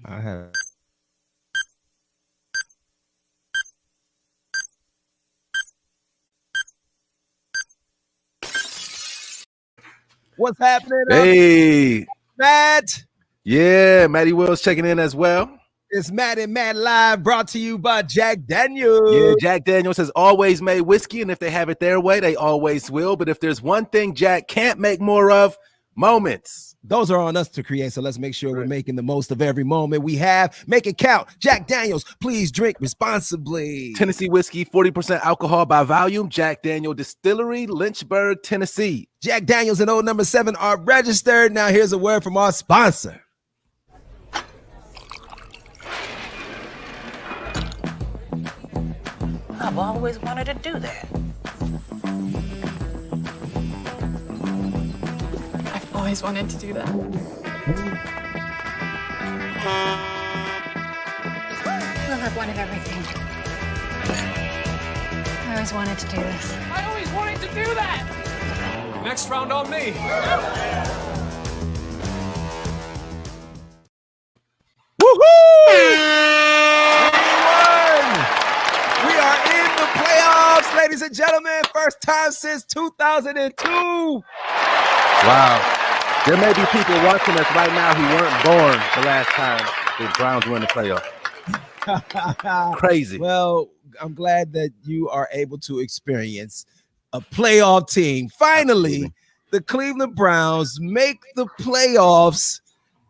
I have. What's happening, Hey, Matt? yeah, Matty Wills checking in as well. It's Matt and Matt Live, brought to you by Jack Daniels. Yeah, Jack Daniels has always made whiskey, and if they have it their way, they always will. But if there's one thing Jack can't make more of, moments. Those are on us to create, so let's make sure we're making the most of every moment we have. Make it count. Jack Daniels, please drink responsibly. Tennessee whiskey, 40% alcohol by volume. Jack Daniel Distillery, Lynchburg, Tennessee. Jack Daniels and old number 7 are registered. Now here's a word from our sponsor. I've always wanted to do that. I've always wanted to do that. Well, I've wanted everything. I always wanted to do this. I always wanted to do that! Next round on me. We are in the playoffs, ladies and gentlemen. First time since 2002. Wow. There may be people watching us right now who weren't born the last time the Browns were in the playoffs. Crazy. Well, I'm glad that you are able to experience a playoff team. Finally, Absolutely. The Cleveland Browns make the playoffs.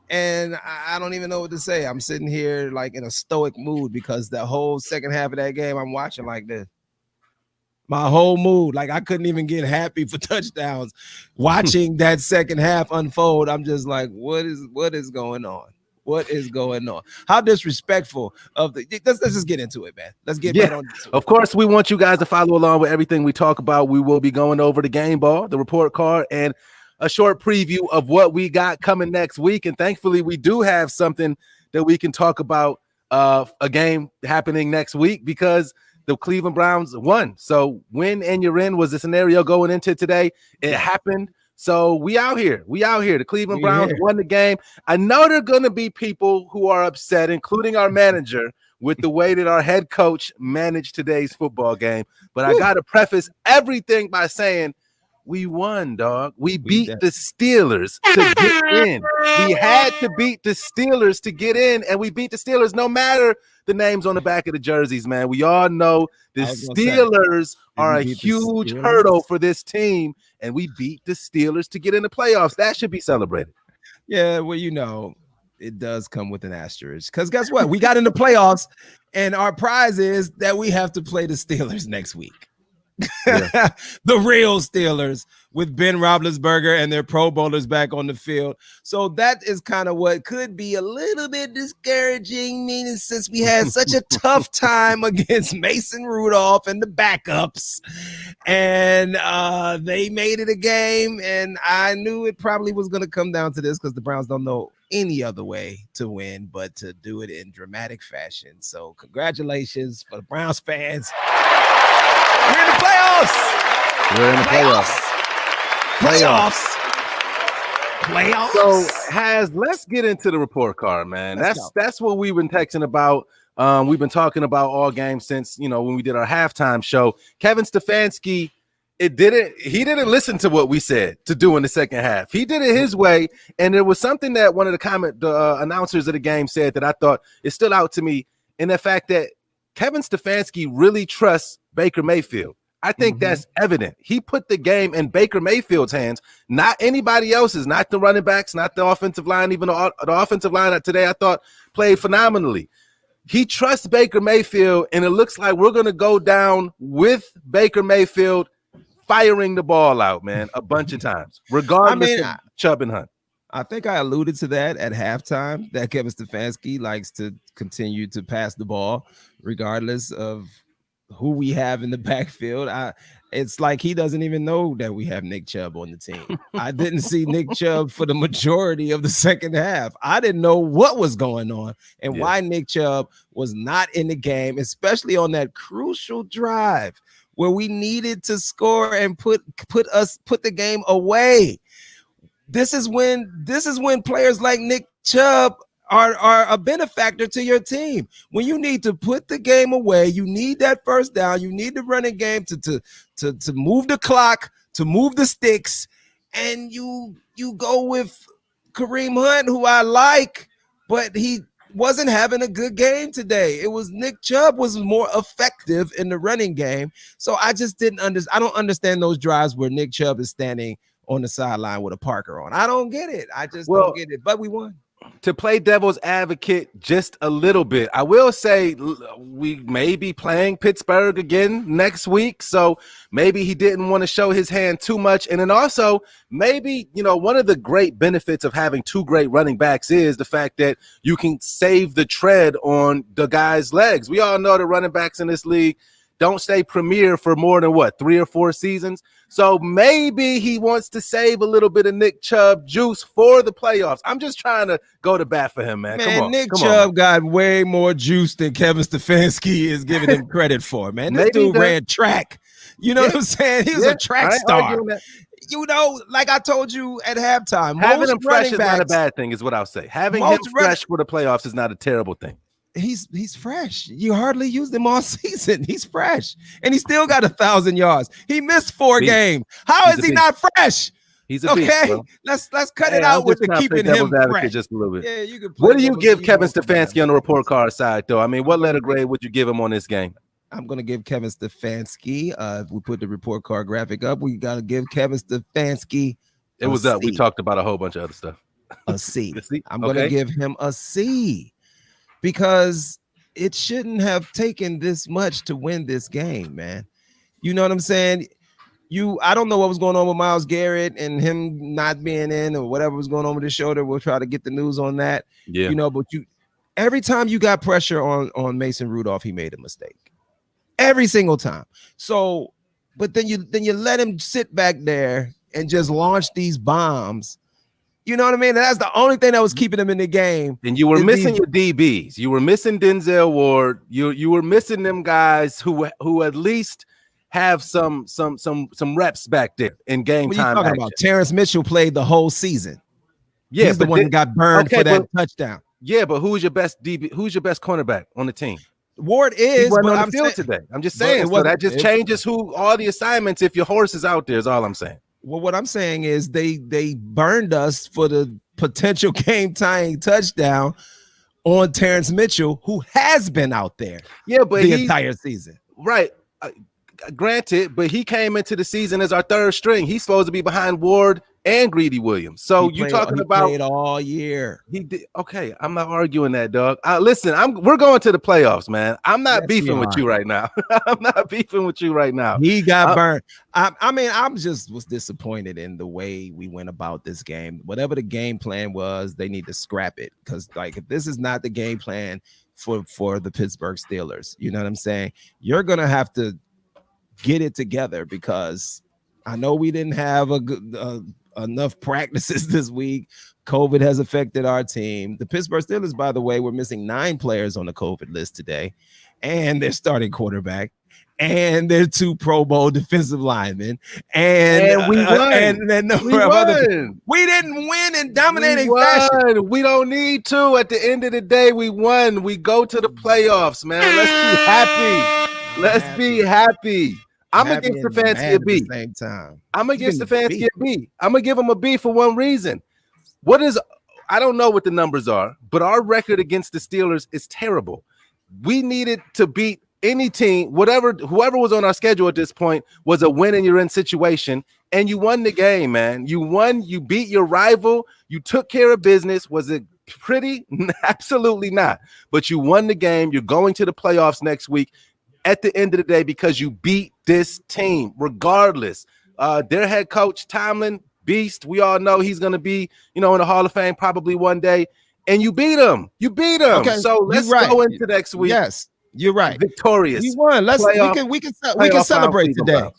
And I don't even know what to say. I'm sitting here like in a stoic mood because the whole second half of that game I'm watching like this. My whole mood, like I couldn't even get happy for touchdowns. Watching that second half unfold, I'm just like, what is going on? What is going on? How disrespectful of the. Let's just get into it, man. Let's get right on into it. Of course, we want you guys to follow along with everything we talk about. We will be going over the game ball, the report card, and a short preview of what we got coming next week. And thankfully, we do have something that we can talk about, a game happening next week because the Cleveland Browns won. So win and you're in was the scenario going into today. It happened. So we out here. The Cleveland Browns won the game. I know there are going to be people who are upset, including our manager, with the way that our head coach managed today's football game. But I got to preface everything by saying, we won, dog. We beat the Steelers to get in. We had to beat the Steelers to get in, and we beat the Steelers no matter the names on the back of the jerseys, man. We all know the Steelers are a huge hurdle for this team, and we beat the Steelers to get in the playoffs. That should be celebrated. Yeah, well, you know, it does come with an asterisk because guess what? We got in the playoffs, and our prize is that we have to play the Steelers next week. Yeah. The real Steelers with Ben Roethlisberger and their Pro Bowlers back on the field. So that is kind of what could be a little bit discouraging, meaning since we had such a tough time against Mason Rudolph and the backups, and they made it a game, and I knew it probably was going to come down to this because the Browns don't know any other way to win but to do it in dramatic fashion. So congratulations for the Browns fans. We're in the playoffs. We're in the Playoffs. So let's get into the report card, man. That's what we've been texting about. We've been talking about all game since, when we did our halftime show. Kevin Stefanski, he didn't listen to what we said to do in the second half. He did it his way, and there was something that one of the announcers of the game said that I thought it stood out to me, in the fact that Kevin Stefanski really trusts Baker Mayfield. I think that's evident. He put the game in Baker Mayfield's hands, not anybody else's, not the running backs, not the offensive line. Even the offensive line today I thought played phenomenally. He trusts Baker Mayfield, and it looks like we're going to go down with Baker Mayfield firing the ball out, man, a bunch of times, regardless of Chubb and Hunt. I think I alluded to that at halftime, that Kevin Stefanski likes to continue to pass the ball regardless of who we have in the backfield. It's like he doesn't even know that we have Nick Chubb on the team. I didn't see Nick Chubb for the majority of the second half. I didn't know what was going on and why Nick Chubb was not in the game, especially on that crucial drive where we needed to score and put the game away. This is when players like Nick Chubb are a benefactor to your team. When you need to put the game away, you need that first down, you need the running game to move the clock, to move the sticks, and you go with Kareem Hunt, who I like, but he wasn't having a good game today. It was Nick Chubb was more effective in the running game. So I just didn't understand. I don't understand those drives where Nick Chubb is standing on the sideline with a Parker on. I don't get it. I just don't get it. But we won. To play devil's advocate just a little bit, I will say we may be playing Pittsburgh again next week, so maybe he didn't want to show his hand too much. And then also maybe, one of the great benefits of having two great running backs is the fact that you can save the tread on the guy's legs. We all know the running backs in this league don't stay premier for more than 3 or 4 seasons. So maybe he wants to save a little bit of Nick Chubb juice for the playoffs. I'm just trying to go to bat for him, man. Come on, Nick Chubb got way more juice than Kevin Stefanski is giving him credit for, man. This dude ran track. You know what I'm saying? He was a track star. Like I told you at halftime, having him fresh is not a bad thing, is what I'll say. Having him fresh for the playoffs is not a terrible thing. He's fresh. You hardly used him all season. He's fresh, and he still got 1,000 yards. He missed 4 games. How is he not fresh? He's a beast, bro. Let's cut it out with the keeping him fresh. Just a little bit. Yeah, you can. What do you give Kevin Stefanski on the report card side, though? I mean, what letter grade would you give him on this game? I'm gonna give Kevin Stefanski. If we put the report card graphic up, we gotta give Kevin Stefanski. It was up. We talked about a whole bunch of other stuff. A C. I'm gonna give him a C. Because it shouldn't have taken this much to win this game, man. You know what I'm saying? I don't know what was going on with Myles Garrett and him not being in or whatever was going on with his shoulder. We'll try to get the news on that. Yeah. But every time you got pressure on Mason Rudolph, he made a mistake. Every single time. So, but then you let him sit back there and just launch these bombs. You know what I mean? That's the only thing that was keeping him in the game. And you were missing your DBs. You were missing Denzel Ward. You were missing them guys who at least have some reps back there in game time. Talking about Terrence Mitchell played the whole season. Yeah, he's the one that got burned for that touchdown. Yeah, but who's your best DB? Who's your best cornerback on the team? Ward is, but on the field today. I'm just saying. So that just changes who all the assignments. If your horse is out there, is all I'm saying. Well, what I'm saying is they burned us for the potential game-tying touchdown on Terrence Mitchell, who has been out there but the entire season. Right. Granted, but he came into the season as our third string. He's supposed to be behind Ward and Greedy Williams. So you're talking about played all year. He did. Okay, I'm not arguing that, dog. Listen, we're going to the playoffs, man. I'm not beefing with you right now. I'm not beefing with you right now. He got burned. I mean, was disappointed in the way we went about this game. Whatever the game plan was, they need to scrap it, because if this is not the game plan for the Pittsburgh Steelers, you know what I'm saying? You're gonna have to get it together, because I know we didn't have enough practices this week. COVID has affected our team. The Pittsburgh Steelers, by the way, were missing 9 players on the COVID list today, and their starting quarterback, and their 2 Pro Bowl defensive linemen, and we won. We didn't win in dominating fashion. We don't need to. At the end of the day, we won. We go to the playoffs, man. Let's be happy. Let's be happy. I'm gonna give Stefanski a B. At the same time, I'm gonna give Stefanski a B. I'm gonna give him a B for one reason. I don't know what the numbers are, but our record against the Steelers is terrible. We needed to beat any team, whoever was on our schedule at this point was a win and you're in situation, and you won the game, man. You won. You beat your rival. You took care of business. Was it pretty? Absolutely not. But you won the game. You're going to the playoffs next week. At the end of the day, because you beat this team, regardless. Their head coach, Tomlin, beast. We all know he's going to be, in the Hall of Fame probably one day. And you beat him. Okay, so let's go into next week. Yes, you're right. Victorious. We won. We can celebrate today.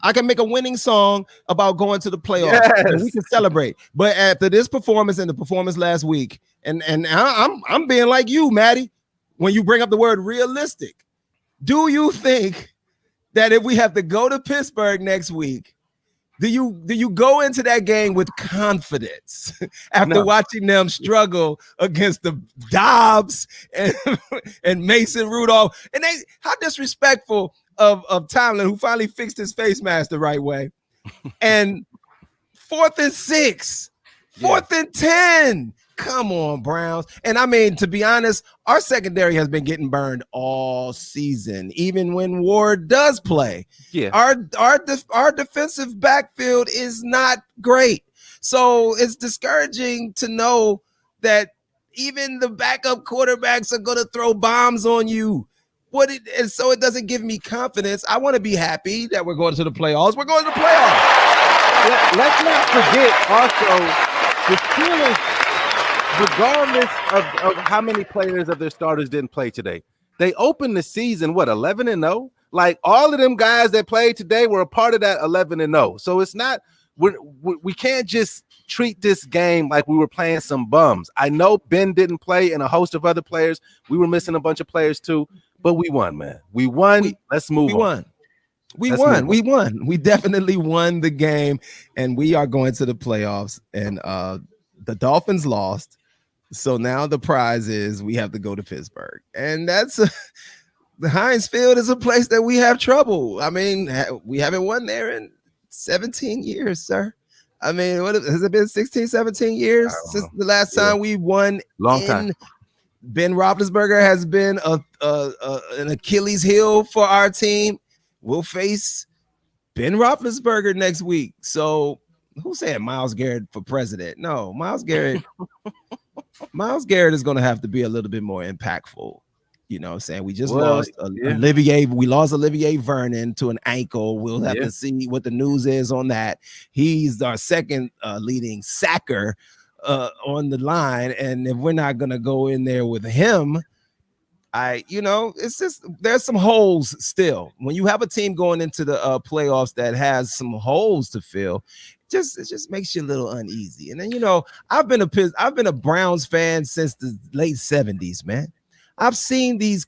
I can make a winning song about going to the playoffs. And we can celebrate. But after this performance and the performance last week, and I'm being like you, Maddie, when you bring up the word realistic. Do you think that if we have to go to Pittsburgh next week Do you go into that game with confidence after watching them struggle against the Dobbs and Mason Rudolph? And how disrespectful of Tomlin, who finally fixed his face mask the right way. And 4th and 6, 4th and 10. Come on, Browns. And I mean, to be honest, our secondary has been getting burned all season, even when Ward does play. Yeah. Our defensive backfield is not great. So it's discouraging to know that even the backup quarterbacks are going to throw bombs on you. And so it doesn't give me confidence. I want to be happy that we're going to the playoffs. We're going to the playoffs. Let's not forget also the Steelers, regardless of how many players of their starters didn't play today, they opened the season, 11-0? Like, all of them guys that played today were a part of that 11-0. So it's not, we can't just treat this game like we were playing some bums. I know Ben didn't play and a host of other players. We were missing a bunch of players too, but we won, man. We won. Let's move on. We won. We definitely won the game, and we are going to the playoffs. And the Dolphins lost. So now the prize is we have to go to Pittsburgh. And that's the Heinz Field is a place that we have trouble. I mean, we haven't won there in 17 years, sir. I mean, what has it been 16, 17 years since the last time we won? Long time. Ben Roethlisberger has been an Achilles heel for our team. We'll face Ben Roethlisberger next week. So who said Myles Garrett for president? No, Myles Garrett is going to have to be a little bit more impactful. You know what I'm saying? We just lost Olivier. We lost Olivier Vernon to an ankle. We'll have to see what the news is on that. He's our second leading sacker on the line. And if we're not going to go in there with him, it's just, there's some holes still. When you have a team going into the playoffs that has some holes to fill, it just makes you a little uneasy. And then, I've been a Browns fan since the late 70s, man. I've seen these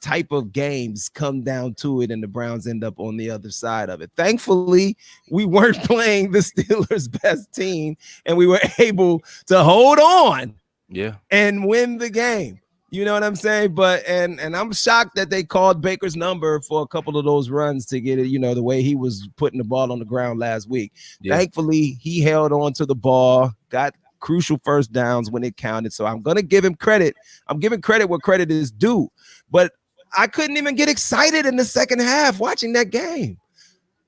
type of games come down to it, and the Browns end up on the other side of it. Thankfully, we weren't playing the Steelers' best team, and we were able to hold on and win the game. You know what I'm saying? But and I'm shocked that they called Baker's number for a couple of those runs to get it, the way he was putting the ball on the ground last week. Thankfully, he held on to the ball, got crucial first downs when it counted. So I'm going to give him credit. I'm giving credit where credit is due. But I couldn't even get excited in the second half watching that game.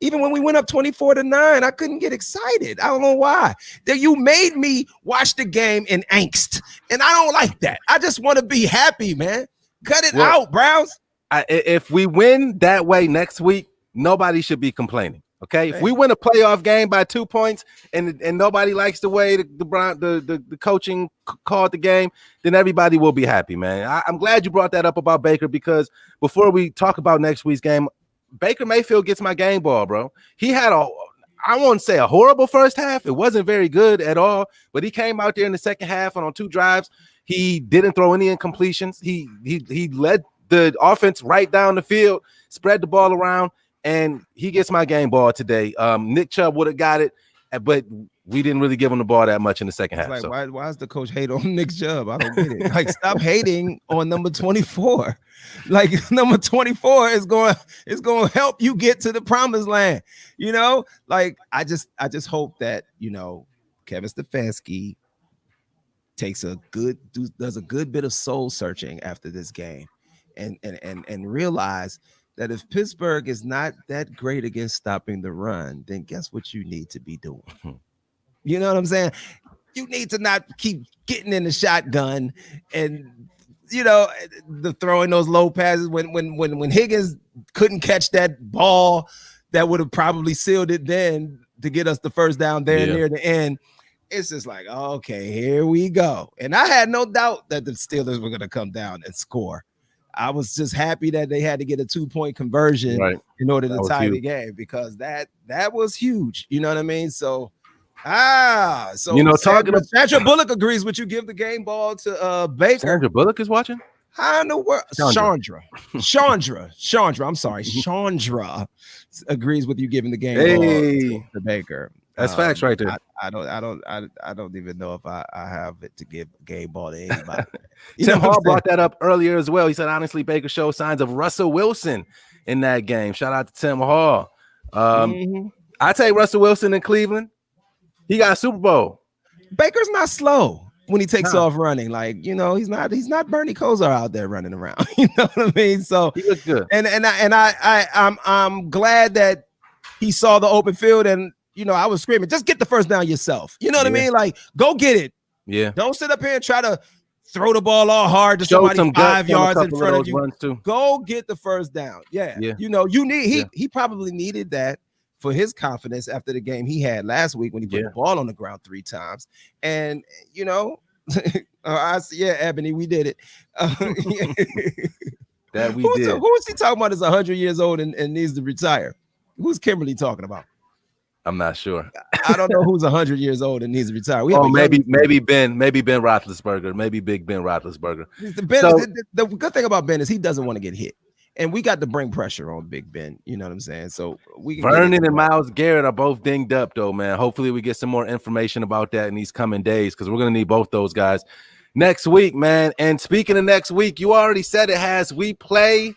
Even when we went up 24-9, I couldn't get excited. I don't know why. You made me watch the game in angst, and I don't like that. I just want to be happy, man. Cut it out, Browns. If we win that way next week, nobody should be complaining. Okay, if we win a playoff game by 2 points, and nobody likes the way the coaching called the game, then everybody will be happy, man. I'm glad you brought that up about Baker, because before we talk about next week's game, Baker Mayfield gets my game ball, bro. He had I won't say a horrible first half. It wasn't very good at all, but he came out there in the second half, and on 2 drives, he didn't throw any incompletions. He led the offense right down the field, spread the ball around, and he gets my game ball today. Nick Chubb would have got it, but we didn't really give him the ball that much in the second half. Like, why is the coach hate on Nick Chubb? I don't get it. Like, stop hating on number 24. Like, number 24 is going to help you get to the promised land. Like, I just hope that Kevin Stefanski does a good bit of soul searching after this game, and realize that if Pittsburgh is not that great against stopping the run, then guess what you need to be doing? You know what I'm saying? You need to not keep getting in the shotgun and, the throwing those low passes when Higgins couldn't catch that ball that would have probably sealed it then to get us the first down there near the end. It's just like, okay, here we go. And I had no doubt that the Steelers were going to come down and score. I was just happy that they had to get a 2-point conversion in order to tie the game, because that was huge. You know what I mean? So Sandra Bullock agrees with you. Give the game ball to Baker. Sandra Bullock is watching? How in the world? Chandra. I'm sorry. Chandra agrees with you giving the game to Baker. That's facts right there. I don't even know if I have it to give game ball to anybody. Tim Hall brought that up earlier as well. He said, honestly, Baker showed signs of Russell Wilson in that game. Shout out to Tim Hall. I take Russell Wilson in Cleveland. He got a Super Bowl. Baker's not slow when he takes off running. Like, he's not Bernie Kosar out there running around. You know what I mean? So he looks good. And I'm glad that he saw the open field, and I was screaming, just get the first down yourself. You know what I mean? Like, go get it. Yeah. Don't sit up here and try to throw the ball all hard to somebody 5 yards in front of you. Go get the first down. Yeah. He probably needed that for his confidence after the game he had last week when he put the ball on the ground 3 times. And, Ebony, we did it. That we did. Who is he talking about is 100 years old and needs to retire? Who's Kimberly talking about? I'm not sure. I don't know who's 100 years old and needs to retire. Maybe Ben Roethlisberger, maybe Big Ben Roethlisberger. The good thing about Ben is he doesn't want to get hit, and we got to bring pressure on Big Ben. You know what I'm saying? So Vernon and Myles Garrett are both dinged up, though, man. Hopefully, we get some more information about that in these coming days because we're gonna need both those guys next week, man. And speaking of next week, you already said it we play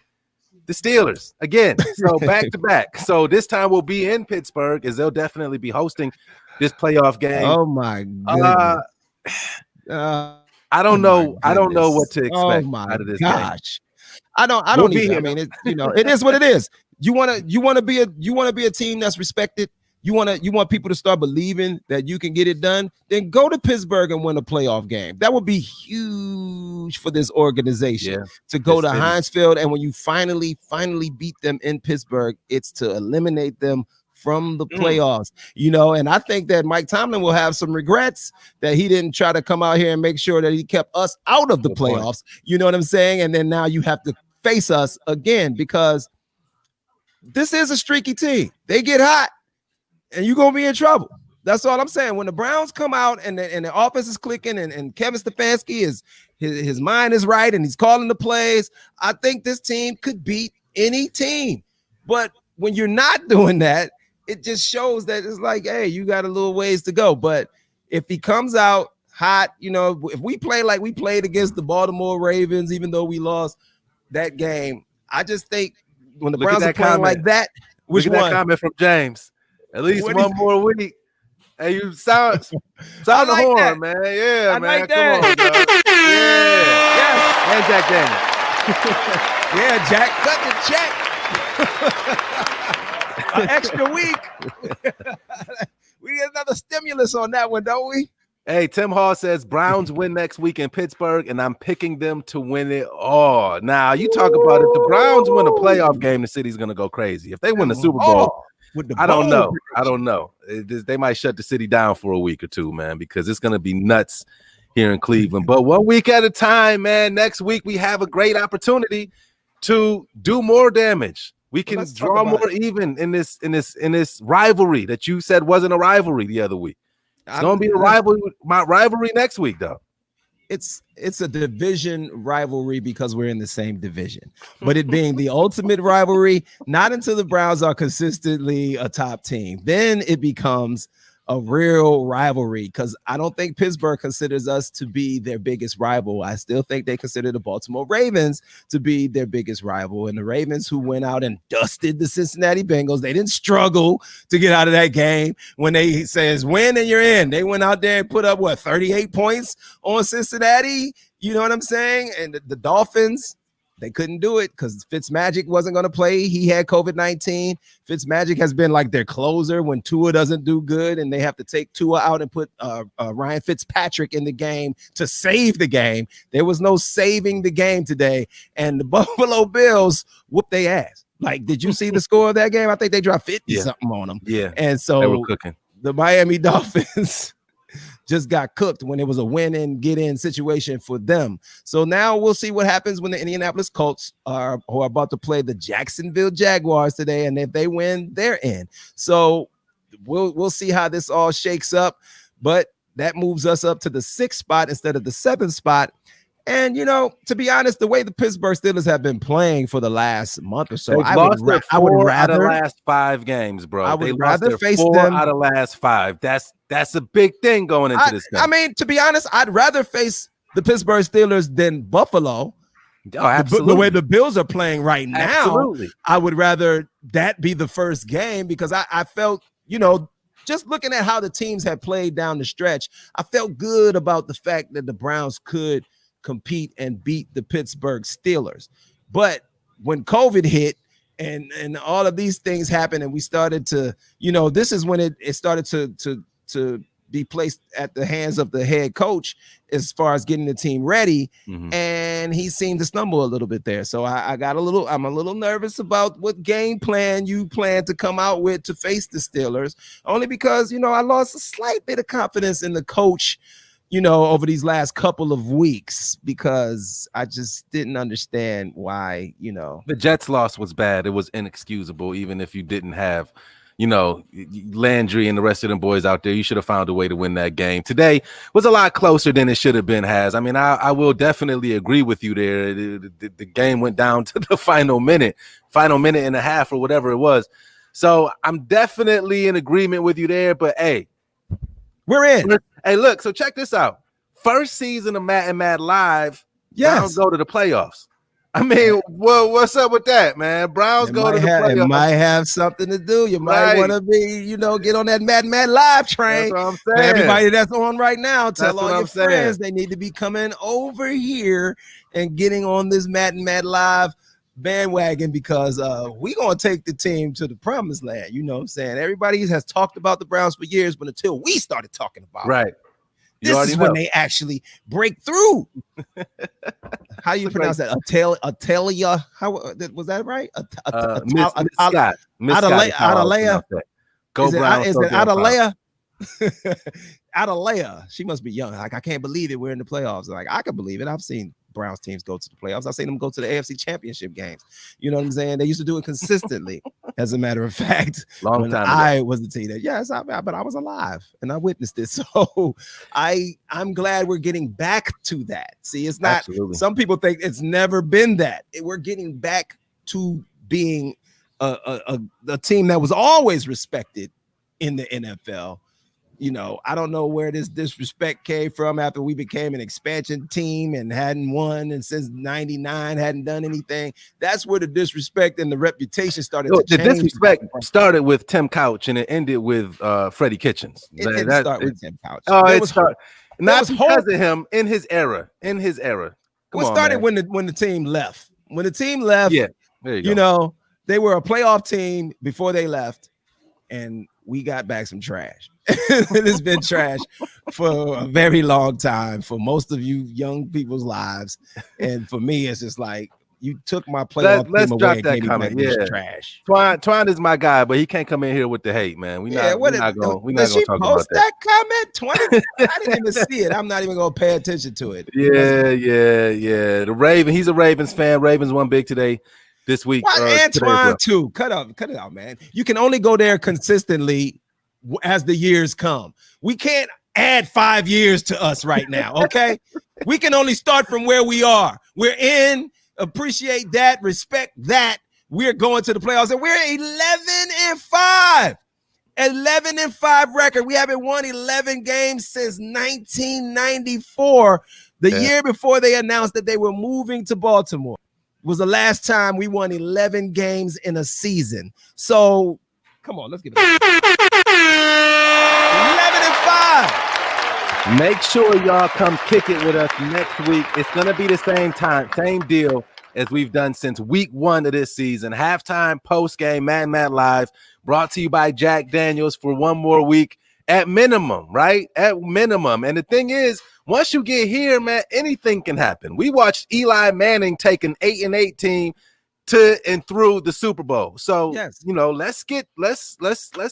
the Steelers again, so back to back. So this time we'll be in Pittsburgh, as they'll definitely be hosting this playoff game. Oh my goodness! I don't know what to expect out of this game. I don't either. I mean, it is what it is. You want to be a team that's respected. You want people to start believing that you can get it done. Then go to Pittsburgh and win a playoff game. That would be huge for this organization to go to Heinz Field. And when you finally beat them in Pittsburgh, it's to eliminate them from the playoffs. And I think that Mike Tomlin will have some regrets that he didn't try to come out here and make sure that he kept us out of the playoffs. You know what I'm saying? And then now you have to face us again because this is a streaky team. They get hot. And you're going to be in trouble. That's all I'm saying. When the Browns come out and the offense is clicking and Kevin Stefanski his mind is right and he's calling the plays, I think this team could beat any team. But when you're not doing that, it just shows that it's like, hey, you got a little ways to go. But if he comes out hot, if we play like we played against the Baltimore Ravens, even though we lost that game, I just think when the Browns are playing like that, which one? That comment from James. At least one more week. Hey, you sound the horn, that. Man. Yeah, I man. Like that. Come on, And Jack Daniels. Yeah, Jack cut the check. An extra week. We get another stimulus on that one, don't we? Hey, Tim Hall says Browns win next week in Pittsburgh, and I'm picking them to win it all. Now, you talk about if the Browns win a playoff game, the city's going to go crazy. If they win the Super Bowl, I don't know. They might shut the city down for a week or two, man, because it's going to be nuts here in Cleveland. But 1 week at a time, man. Next week, we have a great opportunity to do more damage. We can draw more even in this rivalry that you said wasn't a rivalry the other week. It's going to be my rivalry next week, though. It's a division rivalry because we're in the same division. But it being the ultimate rivalry, not until the Browns are consistently a top team. Then it becomes a real rivalry because I don't think Pittsburgh considers us to be their biggest rival. I still think they consider the Baltimore Ravens to be their biggest rival. And the Ravens, who went out and dusted the Cincinnati Bengals, they didn't struggle to get out of that game. When they says win and you're in, they went out there and put up 38 points on Cincinnati. You know what I'm saying? And the Dolphins, they couldn't do it because Fitzmagic wasn't going to play. He had COVID-19. Fitzmagic has been like their closer when Tua doesn't do good, and they have to take Tua out and put Ryan Fitzpatrick in the game to save the game. There was no saving the game today, and the Buffalo Bills whooped their ass. Like, did you see the score of that game? I think they dropped 50-something on them. Yeah, and so they were cooking. The Miami Dolphins just got cooked when it was a win and get in situation for them. So now we'll see what happens when the Indianapolis Colts who are about to play the Jacksonville Jaguars today. And if they win, they're in. So we'll see how this all shakes up. But that moves us up to the 6th spot instead of the 7th spot. And to be honest, the way the Pittsburgh Steelers have been playing for the last month or so, They've I lost would their 4 rather out of the last 5 games, bro. I would they rather lost their face 4 them out of the last 5. That's a big thing going into this game. I mean, to be honest, I'd rather face the Pittsburgh Steelers than Buffalo. Oh, absolutely. The way the Bills are playing right now, Absolutely. I would rather that be the first game because I felt, just looking at how the teams had played down the stretch, I felt good about the fact that the Browns could compete and beat the Pittsburgh Steelers. But when COVID hit and all of these things happened and we started to, this is when it started to be placed at the hands of the head coach as far as getting the team ready. Mm-hmm. And he seemed to stumble a little bit there. So I'm a little nervous about what game plan you plan to come out with to face the Steelers, only because, I lost a slight bit of confidence in the coach, over these last couple of weeks because I just didn't understand why, The Jets loss was bad. It was inexcusable, even if you didn't have Landry and the rest of them boys out there. You should have found a way to win that game. Today was a lot closer than it should have been. I mean, I will definitely agree with you there. The game went down to the final minute and a half or whatever it was. So I'm definitely in agreement with you there. But hey, we're in. Hey, look. So check this out. First season of Matt and Matt Live. Yes. Browns go to the playoffs. I mean, well, what's up with that, man? Browns go to the playoffs. It might have something to do. You might want to be, get on that Mad Live train. That's what I'm saying. For everybody that's on right now, tell all your friends they need to be coming over here and getting on this Mad Live bandwagon because we're going to take the team to the promised land. You know what I'm saying? Everybody has talked about the Browns for years, but until we started talking about it. This is when they actually break through. How you pronounce that? Atalia? How was that right? Adalea. Go Browns. Is it Adalea? Adalea. She must be young. Like, I can't believe it. We're in the playoffs. Like, I can believe it. I've seen Browns teams go to the playoffs. I've seen them go to the AFC Championship games. You know what I'm saying? They used to do it consistently. As a matter of fact, long time I was the teenager. Yes, but I was alive and I witnessed it. So I'm glad we're getting back to that. See, it's not. Absolutely. Some people think it's never been that. We're getting back to being a team that was always respected in the NFL. I don't know where this disrespect came from after we became an expansion team and hadn't won and since 99 hadn't done anything. That's where the disrespect and the reputation started to change. The disrespect started with Tim Couch and it ended with Freddie Kitchens. It didn't start with Tim Couch. Not because of him in his era. It started when the team left. When the team left, yeah, there you go. They were a playoff team before they left, and we got back some trash. It has been trash for a very long time for most of you young people's lives. And for me, it's just like you took my playoff team away and gave me back this trash. Twine is my guy, but he can't come in here with the hate, man. We're not going to talk about that. Comment? 20? I didn't even see it. I'm not even going to pay attention to it. Yeah. The Raven, he's a Ravens fan. Ravens won big today. This week. Antoine too. Cut it out, man. You can only go there consistently as the years come. We can't add 5 years to us right now, okay? We can only start from where we are. We're in, appreciate that, respect that. We're going to the playoffs, and we're 11-5. 11-5 record. We haven't won 11 games since 1994, the year before they announced that they were moving to Baltimore. Was the last time we won 11 games in a season. So, come on, let's get it. 11-5. Make sure y'all come kick it with us next week. It's going to be the same deal as we've done since week 1 of this season. Halftime, post-game, Matt Live, brought to you by Jack Daniels for one more week at minimum, right? At minimum. And the thing is, once you get here, man, anything can happen. We watched Eli Manning take an 8-8 team to and through the Super Bowl. So, let's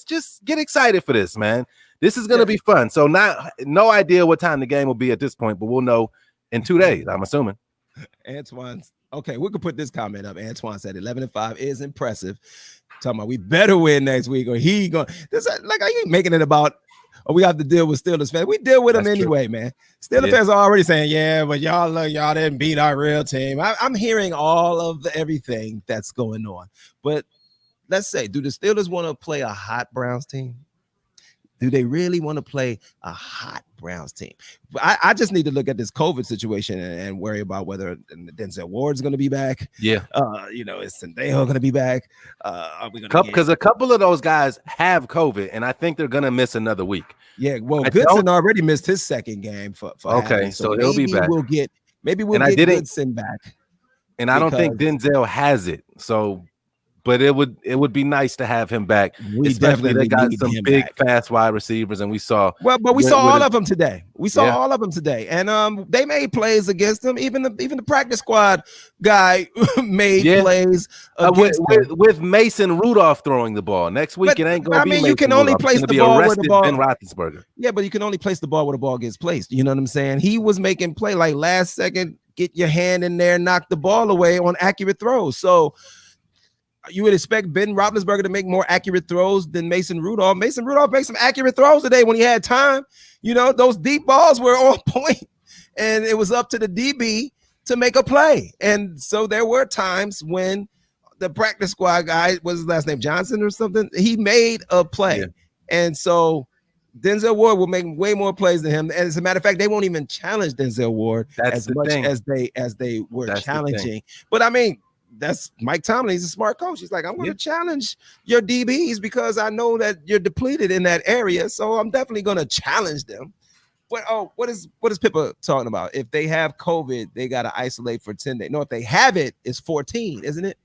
just get excited for this, man. This is going to be fun. So no idea what time the game will be at this point, but we'll know in 2 days, I'm assuming. Antoine's okay. We could put this comment up. Antoine said 11-5 is impressive. Talking about we better win next week, or he going. This like, are you making it about? or we have to deal with Steelers fans. We deal with them anyway, man. Steelers fans are already saying, yeah, but y'all didn't beat our real team. I'm hearing all of everything that's going on. But let's say, do the Steelers want to play a hot Browns team? Do they really want to play a hot Browns team? I just need to look at this COVID situation and worry about whether Denzel Ward's going to be back. Yeah. Is Sendejo going to be back? Are we going to because a couple of those guys have COVID, and I think they're going to miss another week. Yeah, well, Goodson already missed his second game for okay, so he'll be back. Maybe we'll get Goodson back. And I don't think Denzel has it. So but it would be nice to have him back. Especially they got some big, fast wide receivers, and we saw. Well, but we saw all of them today. We saw all of them today, and they made plays against them. Even the practice squad guy made plays with Mason Rudolph throwing the ball. Next week it ain't going to be. I mean, you can only place the ball where the ball. Ben Roethlisberger. Yeah, but you can only place the ball where the ball gets placed. You know what I'm saying? He was making play like last second, get your hand in there, knock the ball away on accurate throws. So you would expect Ben Roethlisberger to make more accurate throws than Mason Rudolph. Mason Rudolph made some accurate throws today when he had time. You know, those deep balls were on point, and it was up to the DB to make a play. And so there were times when the practice squad guy, was his last name Johnson or something, he made a play. Yeah. And so Denzel Ward will make way more plays than him. And as a matter of fact, they won't even challenge Denzel Ward as much as they were challenging. But I mean, that's Mike Tomlin. He's a smart coach. He's like, I'm going to challenge your DBs because I know that you're depleted in that area. So I'm definitely going to challenge them. But what is Pippa talking about? If they have COVID, they got to isolate for 10 days. No, if they have it, it's 14, isn't it?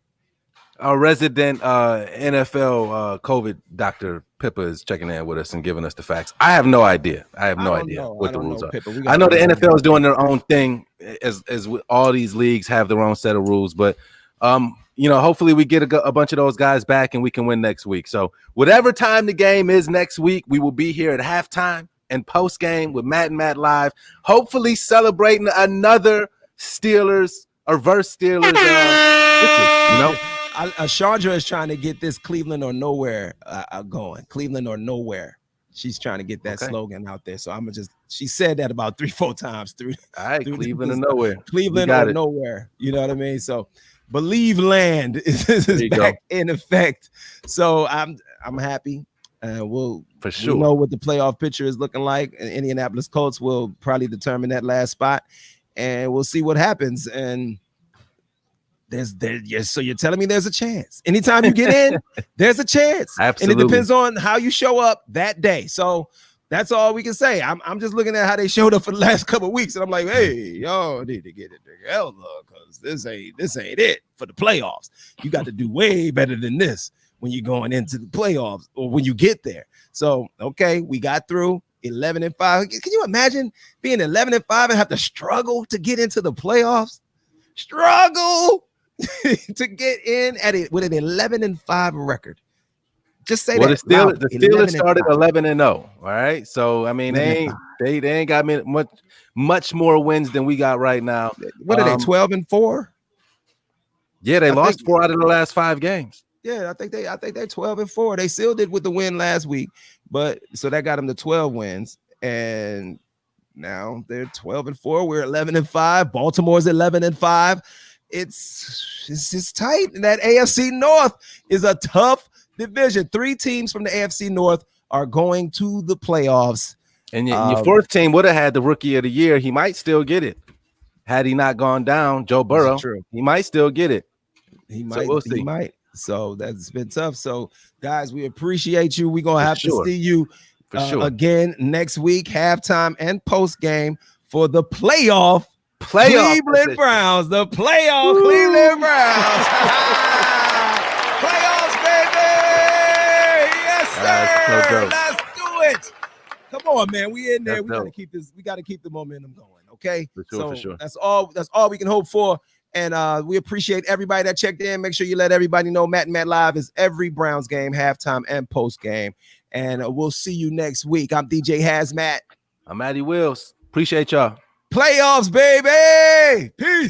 Our resident NFL COVID doctor Pippa is checking in with us and giving us the facts. I have no idea. What the rules are. I know the NFL is doing their own thing, as all these leagues have their own set of rules. But hopefully we get a bunch of those guys back and we can win next week. So whatever time the game is next week, we will be here at halftime and post game with Matt and Matt live. Hopefully celebrating another Steelers or verse Steelers. Chandra is trying to get this Cleveland or nowhere going. Cleveland or nowhere. She's trying to get that slogan out there. So she said that about 3-4 times through. All right, Cleveland or nowhere. Cleveland or nowhere. You know what I mean? So Believe Land is back in effect. So I'm happy. We'll know what the playoff picture is looking like. And Indianapolis Colts will probably determine that last spot, and we'll see what happens. And so you're telling me there's a chance. Anytime you get in, there's a chance. Absolutely. And it depends on how you show up that day. So that's all we can say. I'm just looking at how they showed up for the last couple of weeks, and I'm like, hey, y'all need to get it together because this ain't it for the playoffs. You got to do way better than this when you're going into the playoffs or when you get there. So okay, we got through 11-5. Can you imagine being 11-5 and have to struggle to get into the playoffs? Struggle to get in with an 11-5 record. Just say that. The Steelers started 11-0. All right, so I mean they ain't got much more wins than we got right now. What are they? 12-4. Yeah, they lost 4 out of the last 5 games. Yeah, I think they're 12-4. They sealed it with the win last week, but so that got them to 12 wins, and now they're 12-4. We're 11-5. Baltimore's 11-5. It's tight, and that AFC North is a tough division. 3 teams from the AFC North are going to the playoffs. And your fourth team would have had the rookie of the year. He might still get it. Had he not gone down, Joe Burrow, he might still get it. He might. So we'll see. He might. So that's been tough. So, guys, we appreciate you. We're going to have to see you again next week, halftime and post game for the playoff Cleveland Browns. The playoff Cleveland Browns. Playoffs, baby. Yes, sir. Let's do it. Come on, man. We in there. We got to keep this. We got to keep the momentum going. Okay. For sure. That's all we can hope for. And we appreciate everybody that checked in. Make sure you let everybody know Matt and Matt Live is every Browns game, halftime and post game. And we'll see you next week. I'm DJ Hazmat. I'm Matty Wills. Appreciate y'all. Playoffs, baby. Peace.